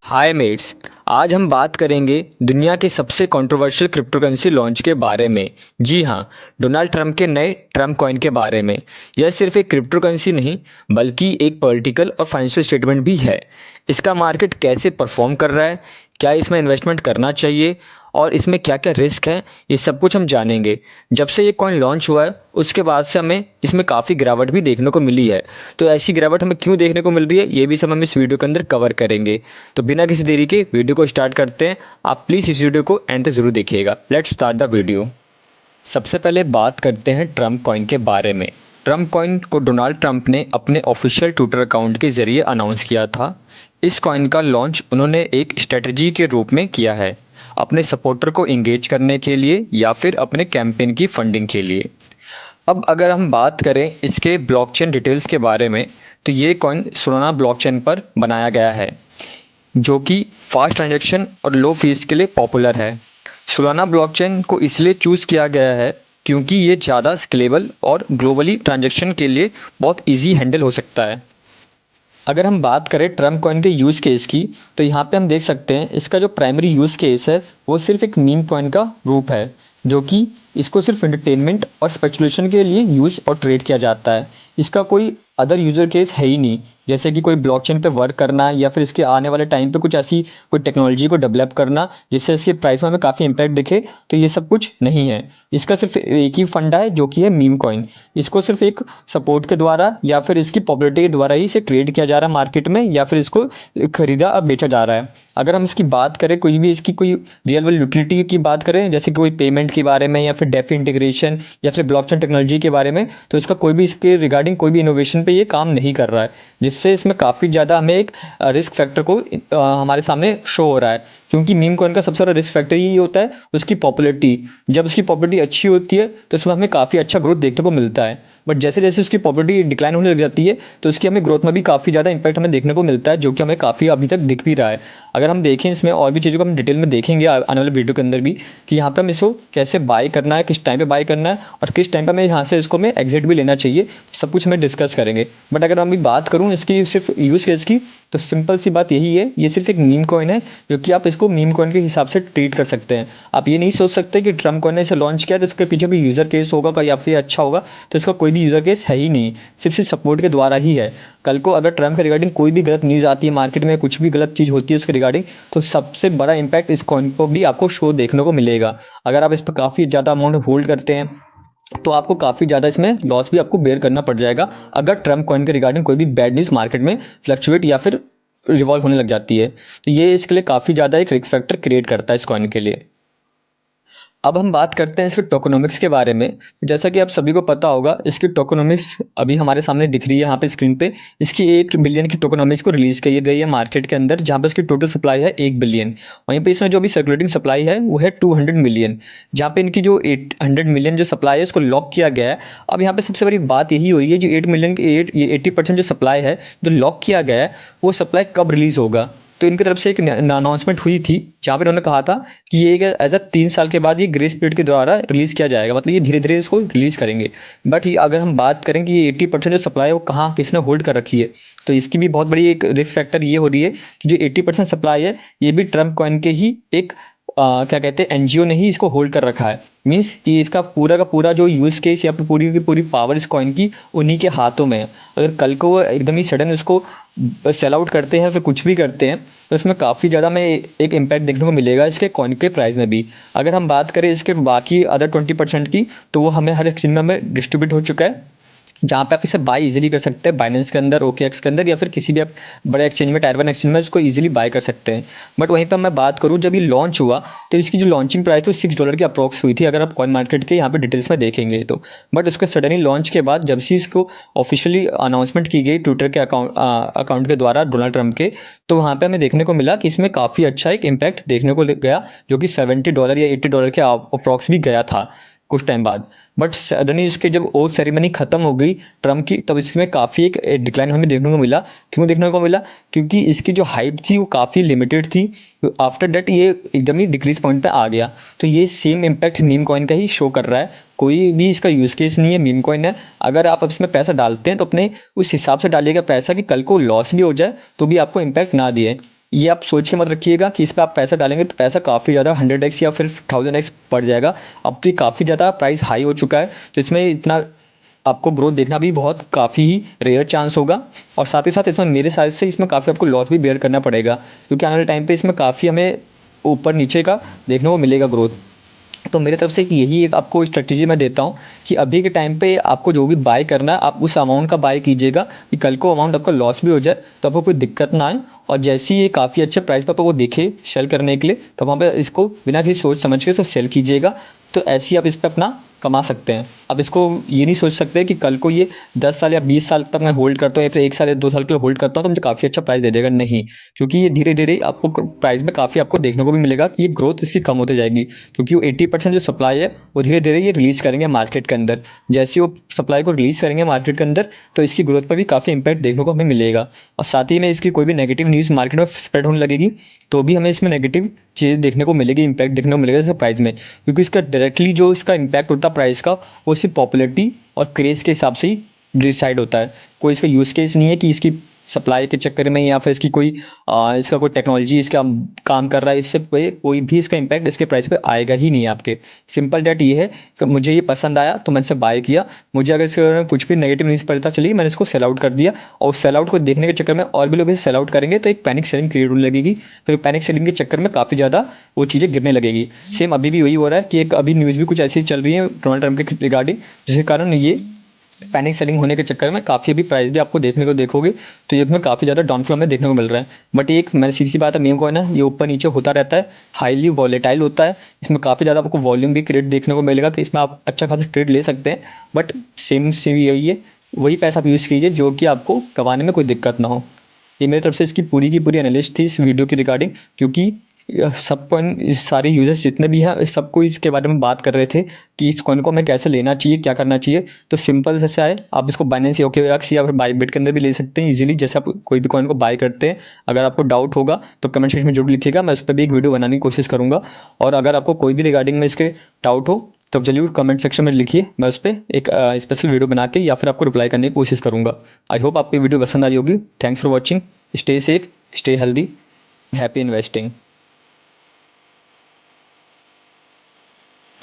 हाय mats. आज हम बात करेंगे दुनिया के सबसे कंट्रोवर्शियल क्रिप्टोकरेंसी लॉन्च के बारे में। जी हाँ, डोनाल्ड ट्रंप के नए ट्रंप कॉइन के बारे में। यह सिर्फ एक क्रिप्टोकरेंसी नहीं बल्कि एक पॉलिटिकल और फाइनेंशियल स्टेटमेंट भी है। इसका मार्केट कैसे परफॉर्म कर रहा है, क्या इसमें इन्वेस्टमेंट करना चाहिए और इसमें क्या क्या रिस्क है, ये सब कुछ हम जानेंगे। जब से ये कॉइन लॉन्च हुआ है उसके बाद से हमें इसमें काफ़ी गिरावट भी देखने को मिली है। तो ऐसी गिरावट हमें क्यों देखने को मिल रही है ये भी सब हम इस वीडियो के अंदर कवर करेंगे। तो बिना किसी देरी के वीडियो को स्टार्ट करते हैं। आप प्लीज़ इस वीडियो को एंड तक ज़रूर देखिएगा। Let's start the video. सबसे पहले बात करते हैं ट्रम्प कॉइन के बारे में। ट्रम्प कॉइन को डोनाल्ड ट्रंप ने अपने ऑफिशियल ट्विटर अकाउंट के ज़रिए अनाउंस किया था। इस कॉइन का लॉन्च उन्होंने एक स्ट्रेटजी के रूप में किया है, अपने सपोर्टर को इंगेज करने के लिए या फिर अपने कैंपेन की फंडिंग के लिए। अब अगर हम बात करें इसके ब्लॉकचेन डिटेल्स के बारे में, तो ये कॉइन सोलाना ब्लॉकचेन पर बनाया गया है जो कि फास्ट ट्रांजैक्शन और लो फीस के लिए पॉपुलर है। सोलाना ब्लॉकचेन को इसलिए चूज़ किया गया है क्योंकि ये ज़्यादा स्केलेबल और ग्लोबली ट्रांजैक्शन के लिए बहुत इजी हैंडल हो सकता है। अगर हम बात करें ट्रम्प कॉइन के यूज़ केस की, तो यहाँ पे हम देख सकते हैं इसका जो प्राइमरी यूज़ केस है वो सिर्फ एक मीम कॉइन का रूप है, जो कि इसको सिर्फ एंटरटेनमेंट और स्पेकुलेशन के लिए यूज़ और ट्रेड किया जाता है। इसका कोई अदर यूज़र केस है ही नहीं, जैसे कि कोई ब्लॉकचेन पे वर्क करना या फिर इसके आने वाले टाइम पे कुछ ऐसी कोई टेक्नोलॉजी को डेवलप करना जिससे इसके प्राइस में हमें काफ़ी इम्पैक्ट दिखे। तो ये सब कुछ नहीं है। इसका सिर्फ एक ही फंडा है जो कि है मीम कॉइन। इसको सिर्फ एक सपोर्ट के द्वारा या फिर इसकी पॉपुलैरिटी के द्वारा ही इसे ट्रेड किया जा रहा है मार्केट में, या फिर इसको खरीदा और बेचा जा रहा है। अगर हम इसकी बात करें, कोई भी इसकी कोई रियल वर्ल्ड यूटिलिटी की बात करें, जैसे कि कोई पेमेंट के बारे में या फिर डेफी इंटीग्रेशन या फिर ब्लॉकचेन टेक्नोलॉजी के बारे में, तो इसका कोई भी इसके रिगार्डिंग कोई भी इनोवेशन पे ये काम नहीं कर रहा है, जिससे इसमें काफ़ी ज़्यादा हमें एक रिस्क फैक्टर को हमारे सामने शो हो रहा है। क्योंकि मीम कॉइन का सबसे बड़ा रिस्क फैक्टर यही होता है उसकी पॉपुलैरिटी। जब उसकी पॉपुलैरिटी अच्छी होती है तो उसमें हमें काफ़ी अच्छा ग्रोथ देखने को मिलता है, बट जैसे जैसे उसकी पॉपुलैरिटी डिक्लाइन होने लग जाती है तो उसकी हमें ग्रोथ में भी काफ़ी ज़्यादा इंपैक्ट हमें देखने को मिलता है, जो कि हमें काफ़ी अभी तक दिख भी रहा है। अगर हम देखें इसमें और भी चीज़ों को हम डिटेल में देखेंगे आने वाले वीडियो के अंदर भी, कि यहाँ पे हम इसको कैसे बाय करना है, किस टाइम पे बाय करना है और किस टाइम पे हमें यहाँ से इसको हमें एग्जिट भी लेना चाहिए, सब कुछ हमें डिस्कस करेंगे। बट अगर हम बात करूँ इसकी सिर्फ यूज़ केस की, तो सिंपल सी बात यही है, ये सिर्फ एक मीम कॉइन है जो कि आप इसको मीम कॉइन के हिसाब से ट्रीट कर सकते हैं। आप ये नहीं सोच सकते कि ट्रम्प कॉइन ने इसे लॉन्च किया तो इसके पीछे भी यूज़र केस होगा या फिर अच्छा होगा। तो इसका कोई भी यूज़र केस है ही नहीं, सिर्फ सपोर्ट के द्वारा ही है। कल को अगर ट्रम्प के रिगार्डिंग कोई भी गलत न्यूज़ आती है मार्केट में, कुछ भी गलत चीज़ होती है उसके रिगार्डिंग, तो सबसे बड़ा इंपैक्ट इस कॉइन को भी आपको शो देखने को मिलेगा। अगर आप इस पर काफ़ी ज़्यादा अमाउंट होल्ड करते हैं तो आपको काफ़ी ज़्यादा इसमें लॉस भी आपको बेयर करना पड़ जाएगा, अगर ट्रम्प कॉइन के रिगार्डिंग कोई भी बैड न्यूज़ मार्केट में फ्लक्चुएट या फिर रिवॉल्व होने लग जाती है। तो ये इसके लिए काफ़ी ज़्यादा एक रिस्क फैक्टर क्रिएट करता है इस कॉइन के लिए। अब हम बात करते हैं इसके टोकेनोमिक्स के बारे में। जैसा कि आप सभी को पता होगा, इसकी टोकेनोमिक्स अभी हमारे सामने दिख रही है यहाँ पे स्क्रीन पे। इसकी 1 बिलियन की टोकेनोमिक्स को रिलीज़ की गई है मार्केट के अंदर, जहाँ पे इसकी टोटल सप्लाई है 1 बिलियन। वहीं पे इसमें जो भी सर्कुलेटिंग सप्लाई है वो है 200 मिलियन, जहाँ पे इनकी जो 800 मिलियन जो सप्लाई है उसको लॉक किया गया है। अब यहाँ पे सबसे बड़ी बात यही हो रही है, जो 8 मिलियन की 80% जो सप्लाई है जो लॉक किया गया है, वो सप्लाई कब रिलीज़ होगा। तो इनकी तरफ से एक अनाउंसमेंट हुई थी जहाँ पे उन्होंने कहा था कि ये एज अ 3 साल के बाद ये ग्रेस पीरियड के द्वारा रिलीज़ किया जाएगा, मतलब ये धीरे धीरे इसको रिलीज़ करेंगे। बट ये अगर हम बात करें कि ये 80% जो सप्लाई है वो कहाँ किसने होल्ड कर रखी है, तो इसकी भी बहुत बड़ी एक रिस्क फैक्टर ये हो रही है कि जो 80% सप्लाई है ये भी ट्रम्प कॉइन के ही एक क्या कहते हैं एनजीओ ने ही इसको होल्ड कर रखा है। मीन्स कि इसका पूरा का पूरा जो यूज़ केस या फिर पूरी की पूरी पावर इस कॉइन की उन्हीं के हाथों में है। अगर कल को वो एकदम ही सडन उसको सेल आउट करते हैं फिर कुछ भी करते हैं, तो इसमें काफ़ी ज़्यादा हमें एक इम्पैक्ट देखने को मिलेगा इसके कॉइन के प्राइस में भी। अगर हम बात करें इसके बाकी अदर 20% की, तो वो हमें हर एक्सचेंज में हमें डिस्ट्रीब्यूट हो चुका है, जहाँ पे आप इसे बाय इजीली कर सकते हैं बाइनेंस के अंदर, ओकेएक्स के अंदर, या फिर किसी भी आप बड़े एक्सचेंज में, टायर 1 एक्सचेंज में इसको इजीली बाय कर सकते हैं। बट वहीं पर मैं बात करूँ, जब ये लॉन्च हुआ तो इसकी जो लॉन्चिंग प्राइस थी $6 की अप्रॉक्स हुई थी, अगर आप कॉइन मार्केट के यहाँ पे डिटेल्स में देखेंगे तो। बट इसको सडनली लॉन्च के बाद जब से इसको ऑफिशियली अनाउंसमेंट की गई ट्विटर के अकाउंट के द्वारा डोनाल्ड ट्रंप के, तो वहाँ पे हमें देखने को मिला कि इसमें काफ़ी अच्छा एक इम्पैक्ट देखने को गया, जो कि $70 या $80 के अप्रॉक्स भी गया था कुछ टाइम बाद। बट सडनली इसके जब ओथ सेरेमनी खत्म हो गई ट्रम्प की, तब इसमें काफ़ी एक डिक्लाइन हमें देखने को मिला। क्यों देखने को मिला? क्योंकि इसकी जो हाइप थी वो काफ़ी लिमिटेड थी। आफ्टर दैट ये एकदम ही डिक्रीज पॉइंट पे आ गया। तो ये सेम इम्पैक्ट मीम कॉइन का ही शो कर रहा है। कोई भी इसका यूज़ केस नहीं है, मीम कॉइन है। अगर आप इसमें पैसा डालते हैं तो अपने उस हिसाब से डालिएगा पैसा कि कल को लॉस भी हो जाए तो भी आपको इम्पैक्ट ना दिए। ये आप सोच के मत रखिएगा कि इस पर आप पैसा डालेंगे तो पैसा काफ़ी ज़्यादा 100x या फिर 1000x बढ़ जाएगा। अब तो ये काफ़ी ज़्यादा प्राइस हाई हो चुका है, तो इसमें इतना आपको ग्रोथ देखना भी बहुत काफ़ी ही रेयर चांस होगा। और साथ ही साथ इसमें मेरे साइड से इसमें काफ़ी आपको लॉस भी बेयर करना पड़ेगा, क्योंकि आने वाले टाइम पे इसमें काफ़ी हमें ऊपर नीचे का देखने को मिलेगा ग्रोथ। तो मेरे तरफ से एक यही एक आपको स्ट्रेटजी मैं देता हूँ कि अभी के टाइम पे आपको जो भी बाय करना है आप उस अमाउंट का बाय कीजिएगा कि कल को अमाउंट आपका लॉस भी हो जाए तो आपको कोई दिक्कत ना आए। और जैसे ही ये काफ़ी अच्छे प्राइस पर आपको वो दिखे सेल करने के लिए, तो वहाँ पे इसको बिना किसी सोच समझ के इसको सेल कीजिएगा। तो ऐसे ही आप इस पर अपना कमा सकते हैं। अब इसको ये नहीं सोच सकते कि कल को ये 10 साल या 20 साल तक मैं होल्ड करता हूँ या फिर 1 साल या 2 साल के लिए होल्ड करता हूँ तो मुझे काफ़ी अच्छा प्राइस दे देगा, नहीं। क्योंकि ये धीरे धीरे आपको प्राइस में काफ़ी आपको देखने को भी मिलेगा कि ये ग्रोथ इसकी कम होती जाएगी, क्योंकि वो 80% जो सप्लाई है वो धीरे धीरे ये रिलीज़ करेंगे मार्केट के अंदर। जैसे वो सप्लाई को रिलीज़ करेंगे मार्केट के अंदर तो इसकी ग्रोथ पर भी काफ़ी इंपैक्ट देखने को हमें मिलेगा। और साथ ही में इसकी कोई भी नेगेटिव न्यूज़ मार्केट में स्प्रेड होने लगेगी तो भी हमें इसमें नेगेटिव चीज़ देखने को मिलेगी, इंपैक्ट देखने को मिलेगा इसका प्राइस में। क्योंकि इसका डायरेक्टली जो इसका इंपैक्ट होता है प्राइस का वो सिर्फ पॉपुलैरिटी और क्रेज़ के हिसाब से ही डिसाइड होता है। कोई इसका यूज़ केस नहीं है कि इसकी सप्लाई के चक्कर में या फिर इसकी कोई इसका कोई टेक्नोलॉजी इसका काम कर रहा है, इससे कोई भी इसका इंपैक्ट इसके प्राइस पे आएगा ही नहीं आपके। सिंपल डेट ये है कि मुझे ये पसंद आया तो मैंने इसे बाय किया। मुझे अगर इसके बारे में कुछ भी नेगेटिव न्यूज़ पता चली मैंने इसको सेल आउट कर दिया, और सेल आउट को देखने के चक्कर में और भी लोग इसे सेल आउट करेंगे तो एक पैनिक सेलिंग क्रिएट होने लगेगी। फिर पैनिक सेलिंग के चक्कर में काफ़ी ज़्यादा वो चीज़ें गिरने लगेगी। सेम अभी भी वही हो रहा है कि एक अभी न्यूज़ भी कुछ ऐसी चल रही है डोनाल्ड ट्रम्प के रिगार्डिंग, जिसके कारण ये पैनिक सेलिंग होने के चक्कर में काफ़ी अभी प्राइस भी आपको देखने को देखोगे तो ये इसमें काफ़ी ज़्यादा डाउनफ्लो में देखने को मिल रहा है। बट एक मैंने सीधी सी बात है, मीम कॉइन है, ये ऊपर नीचे होता रहता है, हाईली वॉलेटाइल होता है। इसमें काफ़ी ज़्यादा आपको वॉल्यूम भी क्रिएट देखने को मिलेगा कि इसमें आप अच्छा खासा ट्रेड ले सकते हैं। बट सेम सेम यही है, वही पैसा आप यूज़ कीजिए जो कि आपको कमाने में कोई दिक्कत ना हो। ये मेरी तरफ से इसकी पूरी की पूरी एनालिस्ट थी इस वीडियो की रिगार्डिंग, क्योंकि सब कॉइन सारे यूजर्स जितने भी हैं सबको इसके बारे में बात कर रहे थे कि इस कॉइन को हमें कैसे लेना चाहिए, क्या करना चाहिए। तो सिंपल से है, आप इसको बाइनेंस या OKX या फिर बाइबिट के अंदर भी ले सकते हैं इजीली, जैसे आप कोई भी कॉइन को बाय करते हैं। अगर आपको डाउट होगा तो कमेंट सेक्शन में जरूर लिखिएगा, मैं उस पर भी एक वीडियो बनाने की कोशिश करूँगा। और अगर आपको कोई भी रिगार्डिंग में इसके डाउट हो तो जरूर कमेंट सेक्शन में लिखिए, मैं उस पर एक स्पेशल वीडियो बना के या फिर आपको रिप्लाई करने की कोशिश करूँगा। आई होप आपको वीडियो पसंद आई होगी। Thanks for watching. Stay safe, stay healthy, happy investing.